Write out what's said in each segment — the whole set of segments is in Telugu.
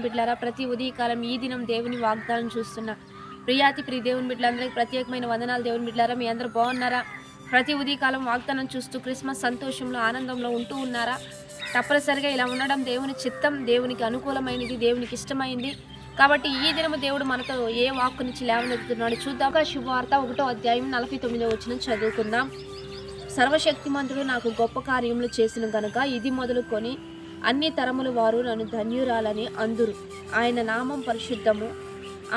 బిడ్డలారా, ప్రతి ఉదయకాలం ఈ దినం దేవుని వాగ్దానం చూస్తున్న ప్రియ దేవుని బిడ్డలందరికీ ప్రత్యేకమైన వందనాలు. దేవుని బిడ్డలారా, మీ అందరూ బాగున్నారా? ప్రతి ఉదయకాలం వాగ్దానం చూస్తూ క్రిస్మస్ సంతోషంలో ఆనందంలో ఉంటూ ఉన్నారా? తప్పనిసరిగా ఇలా ఉండడం దేవుని చిత్తం, దేవునికి అనుకూలమైనది, దేవునికి ఇష్టమైంది. కాబట్టి ఈ దినము దేవుడు మనతో ఏ వాక్కు నుంచి లేవనెత్తుతున్నాడు చూద్దాం. శుభవార్త 1వ అధ్యాయం 49వ వచనం చదువుకుందాం. సర్వశక్తిమంతుడు నాకు గొప్ప కార్యములు చేసిన గనుక ఇది మొదలుకొని అన్ని తరముల వారు నన్ను ధన్యురాలని అందురు. ఆయన నామం పరిశుద్ధము,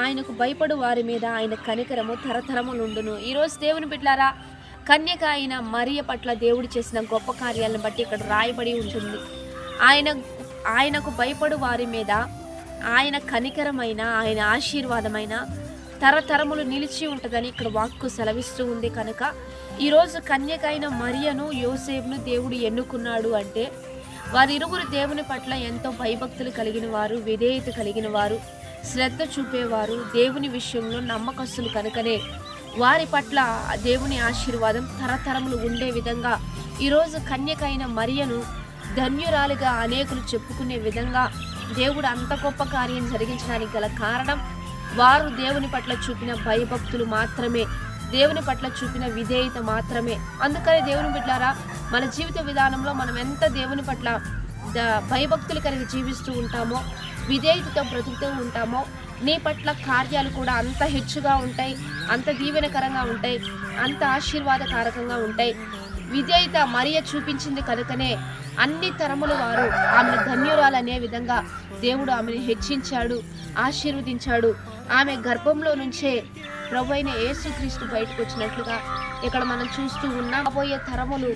ఆయనకు భయపడు వారి మీద ఆయన కనికరము తరతరములుండును. ఈరోజు దేవుని బిడ్డలారా, కన్యక అయిన మరియ పట్ల దేవుడు చేసిన గొప్ప కార్యాలను బట్టి ఇక్కడ రాయబడి ఉంటుంది. ఆయనకు భయపడు వారి మీద ఆయన కనికరమైన, ఆయన ఆశీర్వాదమైన తరతరములు నిలిచి ఉంటుందని ఇక్కడ వాక్కు సెలవిస్తూ ఉంది. కనుక ఈరోజు కన్యక అయిన మరియను, యోసేపును దేవుడు ఎన్నుకున్నాడు అంటే వారిరువురు దేవుని పట్ల ఎంతో భయభక్తులు కలిగిన వారు, విధేయత కలిగిన వారు, శ్రద్ధ చూపేవారు, దేవుని విషయంలో నమ్మకస్తులు. కనుకనే వారి పట్ల దేవుని ఆశీర్వాదం తరతరములు ఉండే విధంగా ఈరోజు కన్యక అయిన మరియను ధన్యురాలిగా అనేకులు చెప్పుకునే విధంగా దేవుడు అంత గొప్ప కార్యం జరిగించడానికి గల కారణం వారు దేవుని పట్ల చూపిన భయభక్తులు మాత్రమే, దేవుని పట్ల చూపిన విధేయత మాత్రమే. అందుకని దేవుని బిడ్డలారా, మన జీవిత విధానంలో మనం ఎంత దేవుని పట్ల భయభక్తులు కలిగి జీవిస్తూ ఉంటామో, విధేయతతో బ్రతుకుతూ ఉంటామో, నీ పట్ల కార్యాలు కూడా అంత హెచ్చుగా ఉంటాయి, అంత దీవెనకరంగా ఉంటాయి, అంత ఆశీర్వాదకారకంగా ఉంటాయి. విధేయత మరియ చూపించింది కనుకనే అన్ని తరముల వారు ఆమెను ధన్యురాలనే విధంగా దేవుడు ఆమెను హెచ్చించాడు, ఆశీర్వదించాడు. ఆమె గర్భంలో నుంచే ప్రభు అయిన యేసుక్రీస్తు బయటకు వచ్చినట్లుగా ఇక్కడ మనం చూస్తూ ఉన్నాం. రాబోయే తరములు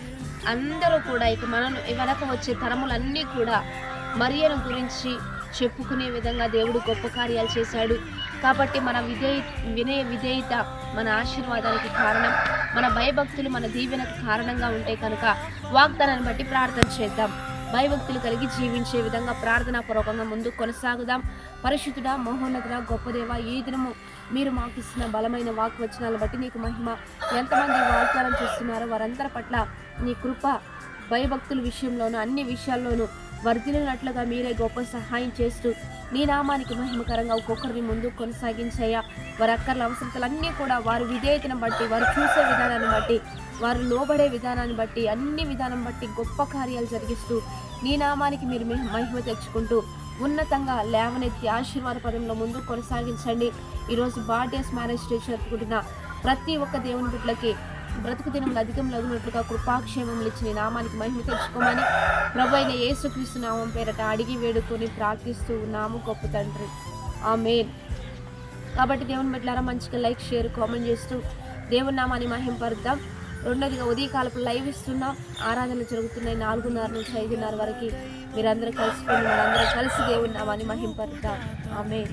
అందరూ కూడా, ఇక మనం వెనక వచ్చే తరములన్నీ కూడా మరియను గురించి చెప్పుకునే విధంగా దేవుడు గొప్ప కార్యాలు చేశాడు. కాబట్టి మన వినయ విధేయత మన ఆశీర్వాదానికి కారణం, మన భయభక్తులు మన దీవెనకు కారణంగా ఉంటాయి. కనుక వాగ్దానాన్ని బట్టి ప్రార్థన చేద్దాం. భయభక్తులు కలిగి జీవించే విధంగా ప్రార్థనాపూర్వకంగా ముందుకు కొనసాగుదాం. పరిశుద్ధుడా, మహోన్నతుడా, గొప్ప దేవ, ఈ దినము మీరు మాకు ఇస్తున్న బలమైన వాక్ వచనాలను బట్టి నీకు మహిమ. ఎంతమంది వాగ్దానం చేస్తున్నారో వారందరి పట్ల నీ కృప, భయభక్తుల విషయంలోనూ అన్ని విషయాల్లోనూ వర్ధిల్లినట్లుగా మీరే గొప్ప సహాయం చేస్తూ నీ నామానికి మహిమకరంగా ఒక్కొక్కరిని ముందుకు కొనసాగించయ్యా. వారి అక్కర్ల అవసరతలన్నీ కూడా వారి విధేయతను బట్టి, వారు చూసే విధానాన్ని బట్టి, వారు లోబడే విధానాన్ని బట్టి, అన్ని విధానం బట్టి గొప్ప కార్యాలు జరిగిస్తూ నీ నామానికి మీరు మహిమ తెచ్చుకుంటూ ఉన్నతంగా లేవనెత్తి ఆశీర్వాద పదంలో ముందుకు కొనసాగించండి. ఈరోజు బర్త్డేస్, మ్యారేజ్ డే జరుపుకుంటున్న ప్రతి ఒక్క దేవుని బిడ్డలకి బ్రతుకు దినములు అధికంలో ఉన్నట్లుగా కృపాక్షేమములు ఇచ్చి నీ నామానికి మహిమ తెచ్చుకోమని ప్రభు అయిన యేసుక్రీస్తు నామం పేరట అడిగి వేడుకొని ప్రార్థిస్తూ ఉన్నాము గొప్ప తండ్రి, ఆమేన్. కాబట్టి దేవుని బిడ్డలారా, మంచిగా లైక్, షేర్, కామెంట్ చేస్తూ దేవుని నామాన్ని మహింపరుద్దాం. రెండోదిగా ఉదయకాలపు లైవ్ ఇస్తున్నాం. ఆరాధనలు జరుగుతున్నాయి 4:30 నుంచి 5:30 వరకు. మీరందరూ కలుసుకొని మనందరం కలిసి దేవుని నామాన్ని మహింపరుద్దాం. ఆమేన్.